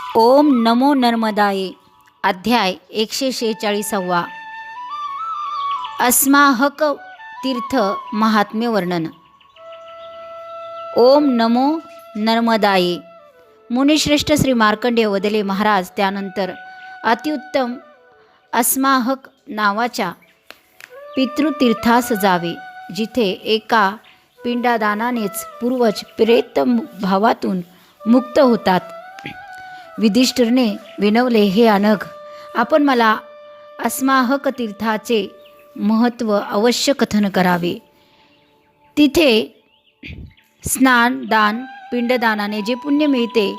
ओम नमो नर्मदाये. अध्याय 146. अस्माहक तीर्थ महात्म्य वर्णन. ओम नमो नर्मदाये. मुनिश्रेष्ठ श्री मार्कंडेय वदले महाराज त्यानंतर अतिउत्तम अस्माहक नावाच्या पितृतीर्थास जावे, जिथे एका पिंडदानानेच पूर्वज प्रेत भावातून मुक्त होतात. युधिष्ठिरने विनवले, हे अनघ, आपण मला अस्माहक तीर्थाचे महत्त्व अवश्य कथन करावे. तिथे स्नान, दान, पिंडदानाने जे पुण्य मिळते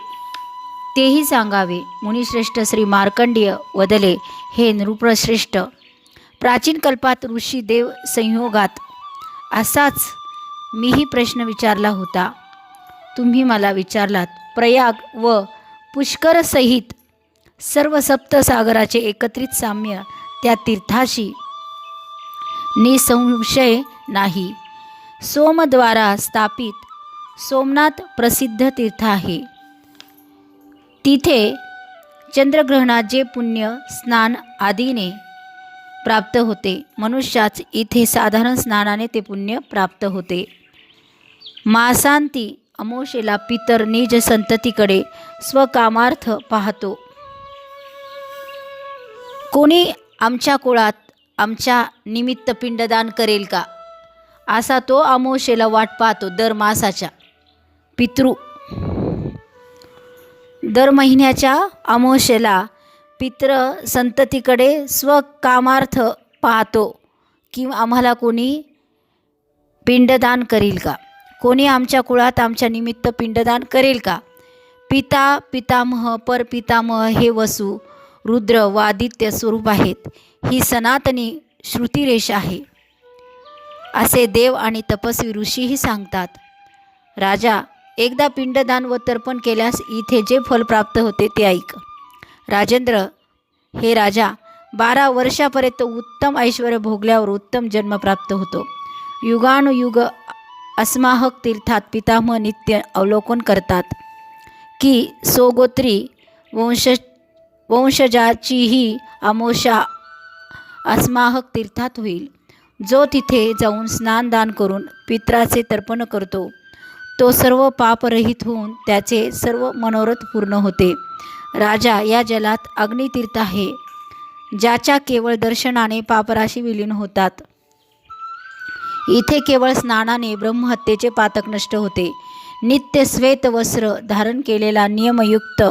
तेही सांगावे. मुनिश्रेष्ठ श्री मार्कंडेय वदले, हे नृपश्रेष्ठ, प्राचीन कल्पात ऋषी देव संयोगात असाच मीही प्रश्न विचारला होता. तुम्ही मला विचारलात. प्रयाग व पुष्कर सहित सर्व सप्तसागराचे एकत्रित साम्य त्या तीर्थाशी निसंशय नाही. सोमद्वारा स्थापित सोमनाथ प्रसिद्ध तीर्थ आहे. तिथे चंद्रग्रहणात जे पुण्य स्नान आदीने प्राप्त होते, मनुष्याच इथे साधारण स्नानाने ते पुण्य प्राप्त होते. मासांती अमावस्येला पितर निज संततीकडे स्वकामार्थ पाहतो. कोणी आमच्या कुळात आमच्या निमित्त पिंडदान करेल का, असा तो अमावस्येला वाट पाहतो. दर मासाच्या पितृ दर महिन्याच्या अमावस्येला पितृ संततीकडे स्वकामार्थ पाहतो की आम्हाला कोणी पिंडदान करील का, कोणी आमच्या कुळात आमच्या निमित्त पिंडदान करेल का. पिता, पितामह, परपितामह हे वसु, रुद्र व आदित्य स्वरूप आहेत. ही सनातनी श्रुतिरेषा आहे, असे देव आणि तपस्वी ऋषीही सांगतात. राजा, एकदा पिंडदान व तर्पण केल्यास इथे जे फल प्राप्त होते ते ऐक. राजेंद्र, हे राजा, 12 वर्षापर्यंत उत्तम ऐश्वर्य भोगल्यावर उत्तम जन्म प्राप्त होतो. युगानुयुग अस्माहक तीर्थात पितामह नित्य अवलोकन करतात की सोगोत्री वंशजाचीही अमावस्या अस्माहक तीर्थात होईल. जो तिथे जाऊन स्नानदान करून पित्राचे तर्पण करतो तो सर्व पापरहित होऊन त्याचे सर्व मनोरथ पूर्ण होते. राजा, या जलात अग्नितीर्थ आहे, ज्याच्या केवळ दर्शनाने पापराशी विलीन होतात. इथे केवळ स्नानाने ब्रह्महत्येचे पातक नष्ट होते. नित्य श्वेत वस्त्र धारण केलेला नियमयुक्त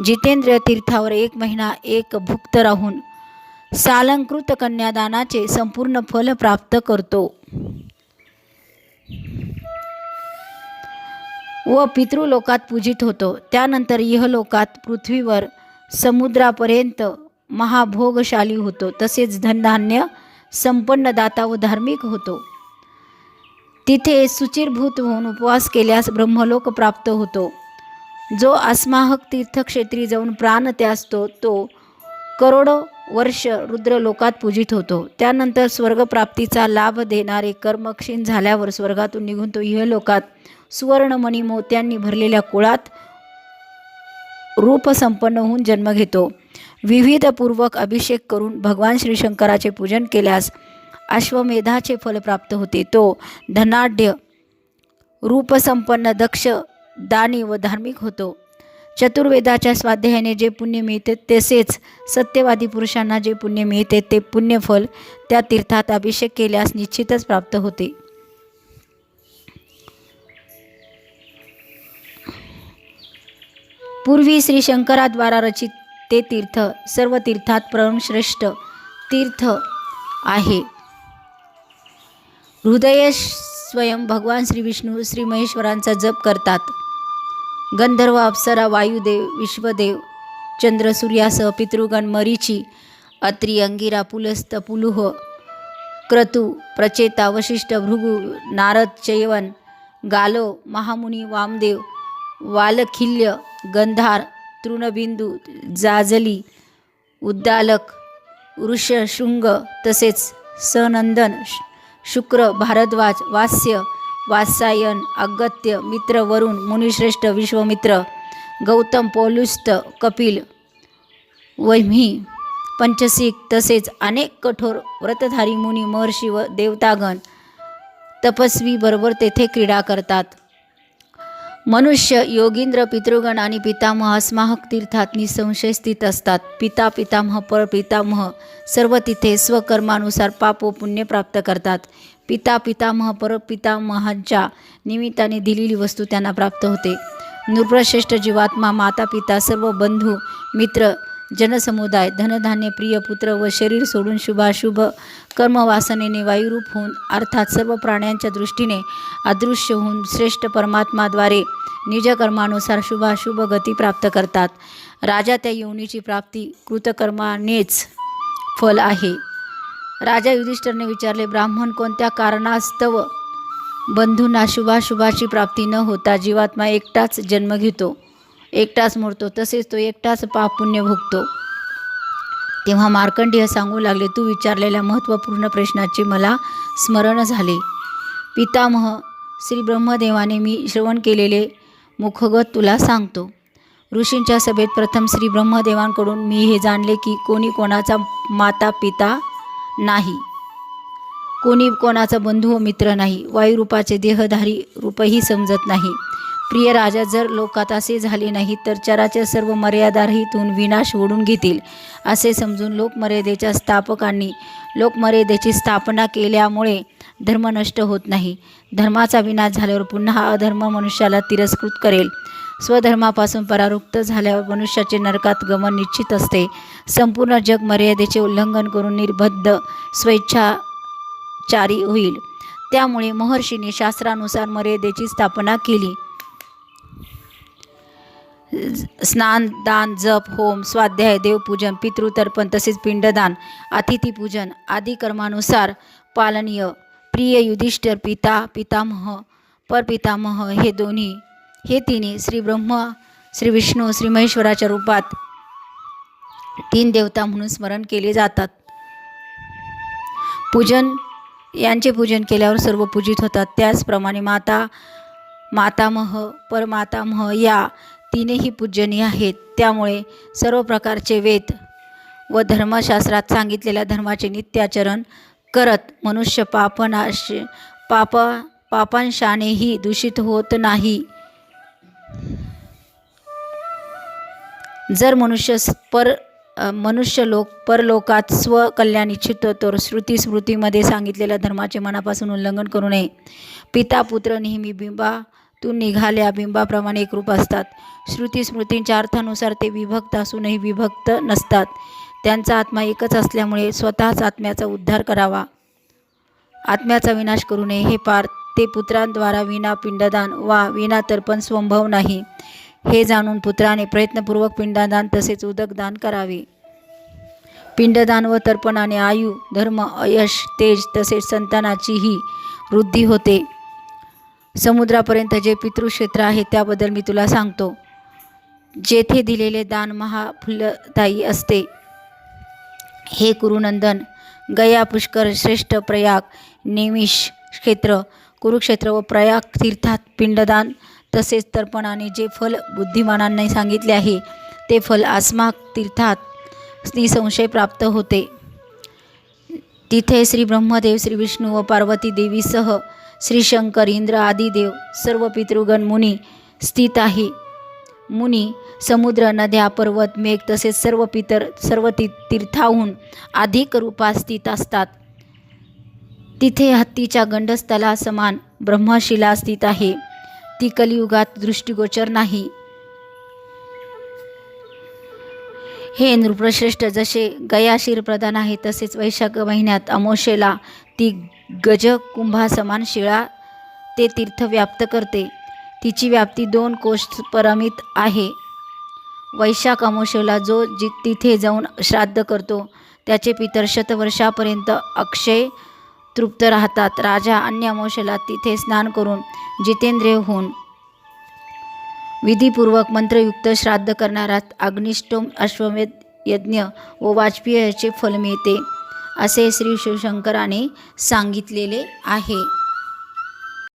जितेंद्रिय तीर्थावर 1 महिना एक भुक्त राहून सालंकृत कन्यादानाचे संपूर्ण फल प्राप्त करतो व पितृलोकात पूजित होतो. त्यानंतर इहलोकात पृथ्वीवर समुद्रापर्यंत महाभोगशाली होतो. तसेच धनधान्य संपन्न दाता व धार्मिक होतो. तिथे सुचिरभूत होऊन उपवास केल्यास ब्रह्मलोक प्राप्त होतो. जो अस्माहक तीर्थक्षेत्री जाऊन प्राण त्यासतो तो करोडो वर्ष रुद्रलोकात पूजित होतो. त्यानंतर स्वर्गप्राप्तीचा लाभ देणारे कर्म क्षीण झाल्यावर स्वर्गातून निघून तो इहलोकात सुवर्णमणी मोत्यांनी भरलेल्या कुळात रूपसंपन्न होऊन जन्म घेतो. विविधपूर्वक अभिषेक करून भगवान श्री शंकराचे पूजन केल्यास अश्वमेधाचे फल प्राप्त होते. तो धनाढ्य, रूपसंपन्न, दक्ष, दानी व धार्मिक होतो. चतुर्वेदाच्या स्वाध्यायाने जे पुण्य मिळते तसेच सत्यवादी पुरुषांना जे पुण्य मिळते ते पुण्यफल त्या तीर्थात अभिषेक केल्यास निश्चितच प्राप्त होते. पूर्वी श्री शंकराद्वारा रचित ते तीर्थ सर्व तीर्थात परमश्रेष्ठ तीर्थ आहे. हृदय स्वयं भगवान श्री विष्णू श्री महेश्वरांचा जप करतात. गंधर्व, अप्सरा, वायुदेव, विश्वदेव, चंद्र, सूर्यासह पितृगण, मरीची, अत्री, अंगिरा, पुलस्त, पुलुह, क्रतु, प्रचेता, वशिष्ठ, भृगु, नारद, चयवन, गालो, महामुनी, वामदेव, वालखिल्य, गंधार, तृणबिंदू, जाजली, उद्दालक, ऋषशृंग, तसेच सनंदन, शुक्र, भारद्वाज, वास्य, वात्सायन, अगत्य, मित्र, वरुण, मुनिश्रेष्ठ, विश्वमित्र, गौतम, पौलुस्त, कपिल, वैम्ही, पंचसिक तसेच अनेक कठोर व्रतधारी मुनी, महर्षी व देवतागण तपस्वी बरोबर तेथे क्रीडा करतात. मनुष्य, योगींद्र, पितृगण आणि पितामह अस्माहक तीर्थात निसंशय स्थित असतात. पिता, पितामह, परपितामह सर्व तिथे स्वकर्मानुसार पाप व पुण्य प्राप्त करतात. पिता, पितामह, परपितामहांच्या निमित्ताने दिलेली वस्तू त्यांना प्राप्त होते. नृपश्रेष्ठ जीवात्मा, माता, पिता, सर्व बंधू, मित्र, जनसमुदाय, धनधान्य, प्रिय, पुत्र व शरीर सोडून शुभाशुभ कर्मवासनेने वायुरूप होऊन अर्थात सर्व प्राण्यांच्या दृष्टीने अदृश्य होऊन श्रेष्ठ परमात्माद्वारे निज कर्मानुसार शुभाशुभ गती प्राप्त करतात. राजा त्या योनीची प्राप्ती कृतकर्मानेच फल आहे. राजा युधिष्ठिरने विचारले, ब्राह्मण कोणत्या कारणास्तव बंधूंना शुभाशुभाची प्राप्ती न होता जीवात्मा एकटाच जन्म घेतो, एकटाच मरतो, तसेच तो एकटाच पाप पुण्य भोगतो. तेव्हा मार्कंडेय सांगू लागले, तू विचारलेल्या महत्त्वपूर्ण प्रश्नाचे मला स्मरण झाले. पितामह श्री ब्रह्मदेवाने मी श्रवण केलेले मुखगत तुला सांगतो. ऋषींच्या सभेत प्रथम श्री ब्रह्मदेवांकडून मी हे जाणले की कोणी कोणाचा माता पिता नाही, कोणी कोणाचा बंधू व मित्र नाही, वायुरूपाचे देहधारी रूपही समजत नाही. प्रिय राजा, जर लोकात असे झाले नाही तर चराचर सर्व मर्यादारहितून विनाश ओढून घेतील असे समजून लोकमर्यादेच्या स्थापकांनी लोकमर्यादेची स्थापना केल्यामुळे धर्म नष्ट होत नाही. धर्माचा विनाश झाल्यावर पुन्हा अधर्म मनुष्याला तिरस्कृत करेल. स्वधर्मापासून परावृत्त झाल्यावर मनुष्याचे नरकात गमन निश्चित असते. संपूर्ण जग मर्यादेचे उल्लंघन करून निर्बद्ध स्वेच्छाचारी होईल. त्यामुळे महर्षींनी शास्त्रानुसार मर्यादेची स्थापना केली. स्नान, दान, जप, होम, स्वाध्याय, देवपूजन, पितृतर्पण तसेच पिंडदान, अतिथीपूजन आदी कर्मानुसार पालनीय. प्रिय युधिष्ठिर, पिता, पितामह, परपितामह हे तिन्ही श्री ब्रह्म, श्री विष्णू, श्री महेश्वराच्या रूपात तीन देवता म्हणून स्मरण केले जातात. यांचे पूजन केल्यावर सर्व पूजित होतात. त्याचप्रमाणे माता, मातामह, परमातामह या तीनही पूजनीय आहेत. त्यामुळे सर्व प्रकारचे वेद व धर्मशास्त्रात सांगितलेल्या धर्माचे नित्याचरण करत मनुष्य पापांशानेही दूषित होत नाही. जर मनुष्य लोक परलोकात स्वकल्याण इच्छितो तर श्रुती स्मृतीमध्ये सांगितलेल्या धर्माचे मनापासून उल्लंघन करू नये. पिता पुत्र नेहमी बिंबातून निघाल्या बिंबाप्रमाणे एकरूप असतात. श्रुती स्मृतींच्या अर्थानुसार ते विभक्त असूनही विभक्त नसतात. त्यांचा आत्मा एकच असल्यामुळे स्वतःच आत्म्याचा उद्धार करावा, आत्म्याचा विनाश करू नये. हे पार्थ, ते पुत्रांद्वारा विना पिंडदान वा विना तर्पण संभव नाही. हे जाणून पुत्राने प्रयत्नपूर्वक पिंडदान तसेच उदकदान करावे. पिंडदान व तर्पणाने आयु, धर्म, यश, तेज तसेच संतानाचीही वृद्धी होते. समुद्रापर्यंत जे पितृक्षेत्र आहे त्याबद्दल मी तुला सांगतो. जेथे दिलेले दान महाफलदायी असते. हे कुरुनंदन, गया, पुष्कर, श्रेष्ठ, प्रयाग, नेमिष क्षेत्र, कुरुक्षेत्र व प्रयाग तीर्थात पिंडदान तसेच तर्पणाने जे फल बुद्धिमानांनी सांगितले आहे ते फल अस्माक तीर्थात निसंशय प्राप्त होते. तिथे श्री ब्रह्मदेव, श्री विष्णू व पार्वती देवीसह श्री शंकर, इंद्र आदी देव, सर्व पितृगण, मुनी स्थित आहे. मुनी, समुद्र, नद्या, पर्वत, मेघ तसेच सर्व तीर्थाहून अधिक रूपात स्थित असतात. तिथे हत्तीच्या गंडस्थला समान ब्रह्मशिला स्थित आहे. ती कलियुगात दृष्टिगोचर नाही. हे नृपश्रेष्ठ, जसे गया क्षीरप्रधान आहे तसेच वैशाख महिन्यात अमावास्येला ती गजकुंभासमान शिळा ते तीर्थ व्याप्त करते. तिची व्याप्ती 2 कोश परिमित आहे. वैशाख अमावास्येला जो तिथे जाऊन श्राद्ध करतो त्याचे पितर शतवर्षापर्यंत अक्षय तृप्त राहतात. राजा अन्य अमावास्येला तिथे स्नान करून जितेंद्रिय होऊन विधिपूर्वक मंत्रयुक्त श्राद्ध करणारा अग्निष्टोम, अश्वमेध यज्ञ व वाजपेयीचे फल मिळते असे श्री शिवशंकराने सांगितलेले आहे.